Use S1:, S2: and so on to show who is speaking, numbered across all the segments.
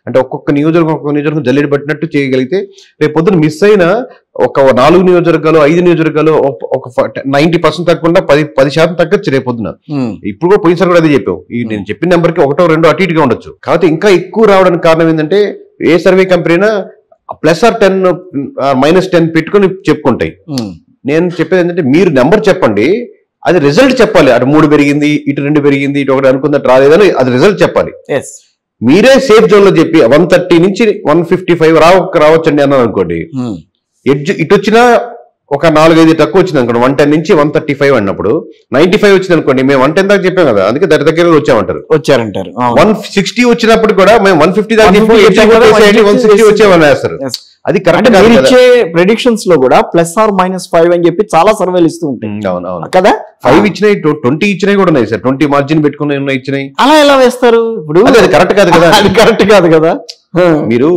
S1: అంటే ఒక్కొక్క నియోజకవర్గం జల్లెడ పట్టినట్టు చేయగలిగితే రేపు పొద్దున మిస్ అయిన ఒక 4 నియోజకవర్గాలు 5 నియోజకవర్గాలు ఒక 90% తగ్గకుండా 10% తగ్గచ్చు రేపు పొద్దున. ఇప్పుడు కూడా పోయినసారి కూడా అదే చెప్పావు. ఈ నేను చెప్పిన నెంబర్కి 1, 2 అటు ఇటుగా ఉండొచ్చు. కాబట్టి ఇంకా ఎక్కువ రావడానికి కారణం ఏంటంటే ఏ సర్వే కంపెనీ అయినా +10 -10 పెట్టుకొని చెప్పుకుంటాయి. నేను చెప్పేది ఏంటంటే మీరు నెంబర్ చెప్పండి, అది రిజల్ట్ చెప్పాలి. అటు 3 పెరిగింది, ఇటు 2 పెరిగింది, ఇటు 1 అనుకున్నట్టు రాలేదని అది రిజల్ట్ చెప్పాలి. మీరే సేఫ్ జోన్ లో చెప్పి 130 నుంచి 155 రావచ్చండి అన్నారు అనుకోండి, ఇటు వచ్చినా ఒక 4-5 తక్కువ వచ్చింది అనుకోండి, 110 నుంచి 135 అన్నప్పుడు 95 వచ్చింది అనుకోండి, మేము 110 దాకా చెప్పాం కదా, అందుకే దగ్గర వచ్చారంటారు. 160 వచ్చినప్పుడు కూడా మేము 150 దాకా 160 వచ్చామని వేస్తారు. అది కరెక్ట్.
S2: ప్రెడిక్షన్స్ లో కూడా +or -5 అని చెప్పి చాలా సర్వేలు ఇస్తూ ఉంటాయి కదా.
S1: 5 ఇచ్చినాయి, 20 ఇచ్చినాయి కూడా ఉన్నాయి సార్. 20 మార్జిన్ పెట్టుకుని ఇచ్చినాయి.
S2: అలా ఎలా వేస్తారు? ఇప్పుడు
S1: అది కరెక్ట్ కాదు కదా.
S2: అది కరెక్ట్ కాదు కదా.
S1: మీరు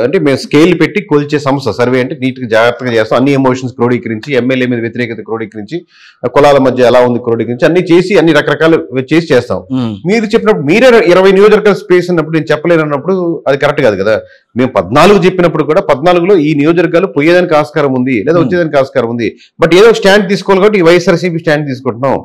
S1: అంటే మేము స్కేల్ పెట్టి కొలిచే సంస్థ సర్వే అంటే నీట్ గా జాగ్రత్తగా చేస్తాం. అన్ని ఎమోషన్స్ క్రోడీకరించి, ఎమ్మెల్యే మీద వ్యతిరేకత క్రోడీకరించి, కులాల మధ్య ఎలా ఉంది క్రోడీకరించి, అన్ని చేసి అన్ని రకరకాలు చేసి చేస్తాం. మీరు చెప్పినప్పుడు మీరే 20 నియోజకవర్గాల స్పేస్ అన్నప్పుడు నేను చెప్పలేను అన్నప్పుడు అది కరెక్ట్ కాదు కదా. మేము 14 చెప్పినప్పుడు కూడా 14లో ఈ నియోజకవర్గాలు పోయేదానికి ఆస్కారం ఉంది లేదా వచ్చేదానికి ఆస్కారం ఉంది, బట్ ఏదో స్టాండ్ తీసుకోవాలి కాబట్టి ఈ వైఎస్ఆర్సీపీ స్టాండ్ తీసుకుంటున్నాం.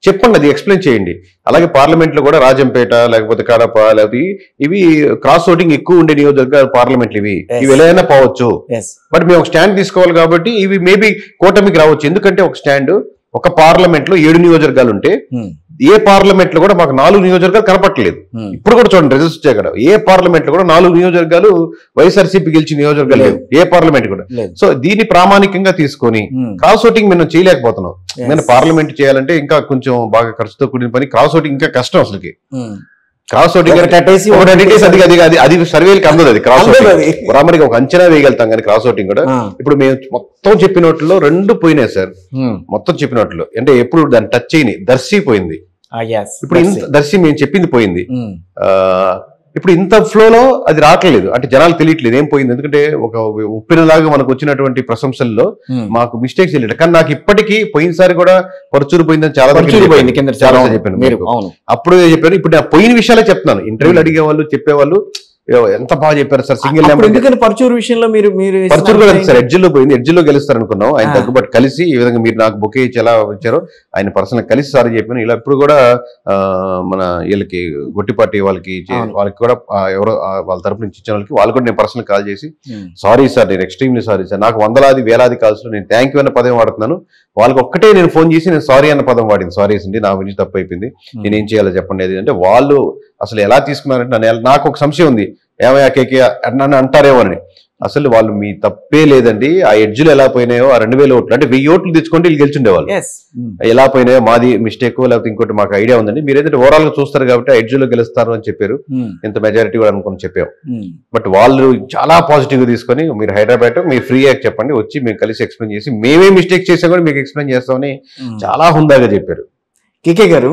S1: చెప్పండి, అది ఎక్స్ప్లెయిన్ చేయండి. అలాగే పార్లమెంట్ లో కూడా రాజంపేట లేకపోతే కడప లేకపోతే ఇవి క్రాస్ ఓటింగ్ ఎక్కువ ఉండే నియోజకవర్గాలు పార్లమెంట్లు ఇవి ఎలా అయినా పోవచ్చు. బట్ మేము ఒక స్టాండ్ తీసుకోవాలి కాబట్టి ఇవి మేబీ కూటమికి రావచ్చు. ఎందుకంటే ఒక స్టాండ్ ఒక పార్లమెంట్ లో 7 నియోజకవర్గాలు ఉంటే ఏ పార్లమెంట్ లో కూడా మాకు 4 నియోజకవర్గాలు కనపట్టలేదు. ఇప్పుడు కూడా చూడండి రిజల్ట్స్ వచ్చాయి కదా, ఏ పార్లమెంట్ లో కూడా 4 నియోజకవర్గాలు వైఎస్ఆర్సీపీ గెలిచిన నియోజకవర్గాలు లేవు, ఏ పార్లమెంట్ కూడా. సో దీన్ని ప్రామాణికంగా తీసుకొని క్రాస్ ఓటింగ్ మేము చేయలేకపోతున్నాం. నేను పార్లమెంట్ చేయాలంటే ఇంకా కొంచెం బాగా ఖర్చుతో కూడిన పని. క్రాస్ ఓటింగ్ ఇంకా కష్టం అసలుకి. క్రాస్ ఓటింగ్ అది సర్వేలకి అందదు. అది క్రాస్ ఓటింగ్ బరాబరికి ఒక అంచనా వేయగలుగుతాం కానీ క్రాస్ ఓటింగ్ కూడా. ఇప్పుడు మేము మొత్తం చెప్పినట్లో 2 పోయినాయి సార్. మొత్తం చెప్పినట్లు అంటే ఎప్పుడు దాన్ని టచ్ చేయని దర్శి పోయింది. ఇప్పుడు దర్శి మేము చెప్పింది పోయింది. ఇప్పుడు ఇంత ఫ్లోలో అది రావట్లేదు అంటే జనాలు తెలియట్లేదు ఏం పోయింది. ఎందుకంటే ఒక ఉప్పినలాగా మనకు వచ్చినటువంటి ప్రశంసల్లో మాకు మిస్టేక్స్ తెలియదు. కానీ నాకు ఇప్పటికీ పోయినసారి కూడా పరుచూరు పోయిందని చాలా చెప్పాను. అప్పుడు చెప్పాను. ఇప్పుడు నేను పోయిన విషయాలే చెప్తున్నాను. ఇంటర్వ్యూలు అడిగేవాళ్ళు చెప్పేవాళ్ళు ఎంత బాగా చెప్పారు సార్. సింగిల్
S2: నెంబర్ పరుచూరు విషయంలో
S1: పరుచూరు కూడా సార్ ఎడ్జిల్లో పోయింది. ఎడ్జిల్లో గెలుస్తారు అనుకున్నాం. ఆయన తగ్గుబాటు కలిసి ఈ విధంగా మీరు నాకు బొకే ఇచ్చి ఎలా వచ్చారో ఆయన పర్సనల్ కలిసి సార్ చెప్పాను. ఇలా ఇప్పుడు కూడా మన వీళ్ళకి గొట్టిపాటి వాళ్ళకి కూడా ఎవరో వాళ్ళ తరపు నుంచి ఇచ్చిన వాళ్ళు కూడా నేను పర్సనల్ కాల్ చేసి సారీ సార్, నేను ఎక్స్ట్రీమ్లీ సారీ సార్, నాకు వందలాది వేలాది కాల్స్ లో నేను థ్యాంక్ యూ అన్న పదం వాడుతున్నాను. వాళ్ళకి ఒక్కటే నేను ఫోన్ చేసి నేను సారీ అన్న పదం వాడింది. సారీ అండి, నా గురించి తప్పు అయిపోయింది, నేనేం చేయాలో చెప్పండి. అది అంటే వాళ్ళు అసలు ఎలా తీసుకున్నారంటే నాకు ఒక సంశయం ఉంది, ఏమయ్యా కేకే నన్ను అంటారేమో అని. అసలు వాళ్ళు మీ తప్పే లేదండి. ఆ ఎడ్జ్లు ఎలా పోయినాయో ఆ 2000 ఓట్లు అంటే 1000 ఓట్లు తెచ్చుకుంటే వీళ్ళు గెలిచుండేవాళ్ళు. ఎలా పోయినాయో మాది మిస్టేక్ లేకపోతే ఇంకోటి మాకు ఐడియా ఉందండి. మీరు ఏదైతే ఓవరాల్ గా చూస్తారు కాబట్టి ఆ ఎడ్జ్లో గెలుస్తారు అని చెప్పారు. ఇంత మెజారిటీ కూడా అనుకుని చెప్పాం. బట్ వాళ్ళు చాలా పాజిటివ్ గా తీసుకొని మీరు హైదరాబాద్ మీరు ఫ్రీ యాక్ట్ చెప్పండి, వచ్చి మేము కలిసి ఎక్స్ప్లెయిన్ చేసి మేమే మిస్టేక్ చేసాం కూడా మీకు ఎక్స్ప్లెయిన్ చేస్తామని చాలా హుందాగా చెప్పారు.
S2: కేకే గారు,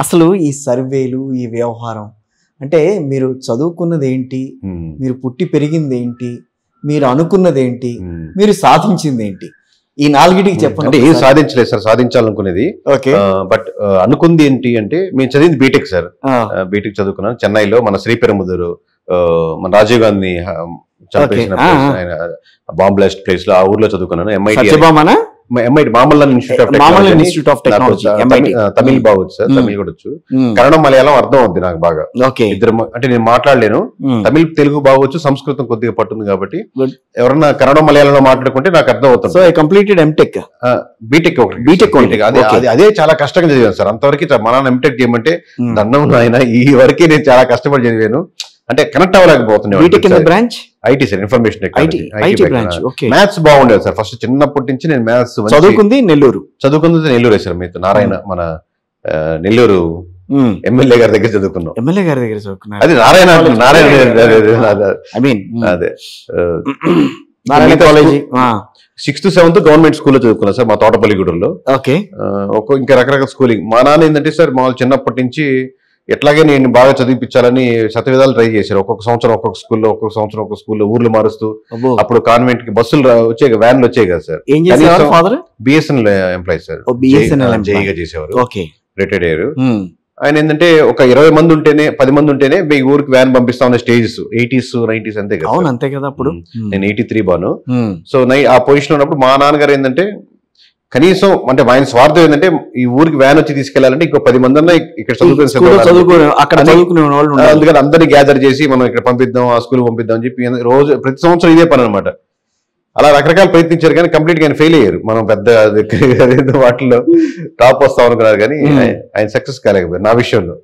S2: అసలు ఈ సర్వేలు ఈ వ్యవహారం అంటే మీరు చదువుకున్నది ఏంటి, మీరు పుట్టి పెరిగింది ఏంటి, మీరు అనుకున్నది ఏంటి, మీరు సాధించింది ఏంటి, ఈ 4టికి చెప్పండి.
S1: అంటే ఏం సాధించలేదు సార్, సాధించాలనుకునేది. బట్ అనుకుంది ఏంటి అంటే మేము చదివింది బీటెక్ సార్. బీటెక్ చదువుకున్నాను చెన్నైలో. మన శ్రీపెరుంబుదూరు మన రాజీవ్ గాంధీ చంపేసిన బాంబ్ బ్లాస్ట్ ప్లేస్ లో ఆ ఊర్లో చదువుకున్నాను. MIT Mamallan institute of technology. Tamil బాగొచ్చు సార్, తమిళ్ కూడా వచ్చు, కన్నడం మలయాళం అర్థం అవుద్ది నాకు బాగా. ఇద్దరు అంటే నేను మాట్లాడలేను, తమిళ్ తెలుగు బాగొచ్చు, సంస్కృతం కొద్దిగా పట్టుంది కాబట్టి ఎవరన్నా కన్నడం మలయాళంలో మాట్లాడుకుంటే నాకు అర్థం అవుతుంది.
S2: సో కంప్లీటెడ్ ఎంటెక్
S1: బీటెక్ అదే చాలా కష్టంగా చదివాను సార్. అంతవరకు మా నాన్న ఎంటెక్ చేయమంటే దండం ఆయన ఈ వరకే నేను చాలా కష్టపడి చదివాను. అంటే కనెక్ట్ అవ్వలేకపోతున్నాను. IT sir, information technology. Maths బాగుండేది సార్. ఫస్ట్ చిన్నప్పటి నుంచి నేను మ్యాథ్స్
S2: చదువుకుంది నెల్లూరు
S1: సార్. మీతో నారాయణ మన నెల్లూరు ఎమ్మెల్యే గారి దగ్గర చదువుకున్నాం.
S2: ఎమ్మెల్యే గారి దగ్గర చదువుకున్నాను.
S1: అది Narayana
S2: college
S1: 6th 7th government స్కూల్లో చదువుకున్నా సార్, మా తోటపల్లిగూడెంలో. ఇంకా రకరకాల స్కూలింగ్. మా నాన్న ఏంటంటే సార్ మామూలు చిన్నప్పటి నుంచి ఎట్లాగే నేను బాగా చదివించాలని శతవిధాలు ట్రై చేశారు. ఒక్కొక్క సంవత్సరం ఒక్కొక్క స్కూల్లో ఊర్లు మారుస్తూ. అప్పుడు కాన్వెంట్ కి బస్సులు వచ్చాయి, వ్యాన్లు వచ్చాయి కదా సార్. BSNL ఎంప్లాయీ సార్, జేఈగా చేసేవారు, రిటైర్డ్ అయ్యారు. ఆయన ఏంటంటే ఒక 20 మంది ఉంటేనే 10 మంది ఉంటేనే మీ ఊరికి వ్యాన్ పంపిస్తా ఉన్న స్టేజెస్ 80s 90s అంతే కదా.
S2: అవును అంతే కదా. అప్పుడు
S1: నేను 83 బాను. సో ఆ పొజిషన్ ఉన్నప్పుడు మా నాన్నగారు ఏంటంటే కనీసం అంటే ఆయన స్వార్థం ఏంటంటే ఈ ఊరికి వ్యాన్ వచ్చి తీసుకెళ్లాలంటే ఇంకో 10 మంది అన్నా ఇక్కడ చదువుకునే అందుకని అందరినీ గ్యాదర్ చేసి మనం ఇక్కడ పంపిద్దాం, ఆ స్కూల్ పంపిద్దాం అని చెప్పి రోజు ప్రతి సంవత్సరం ఇదే పని అనమాట. అలా రకరకాలు ప్రయత్నించారు కానీ కంప్లీట్ గా ఆయన ఫెయిల్ అయ్యారు. మనం పెద్ద వాటిలో టాప్ వస్తాం అనుకున్నారు కానీ ఆయన సక్సెస్ కాలేకపోయారు నా విషయంలో.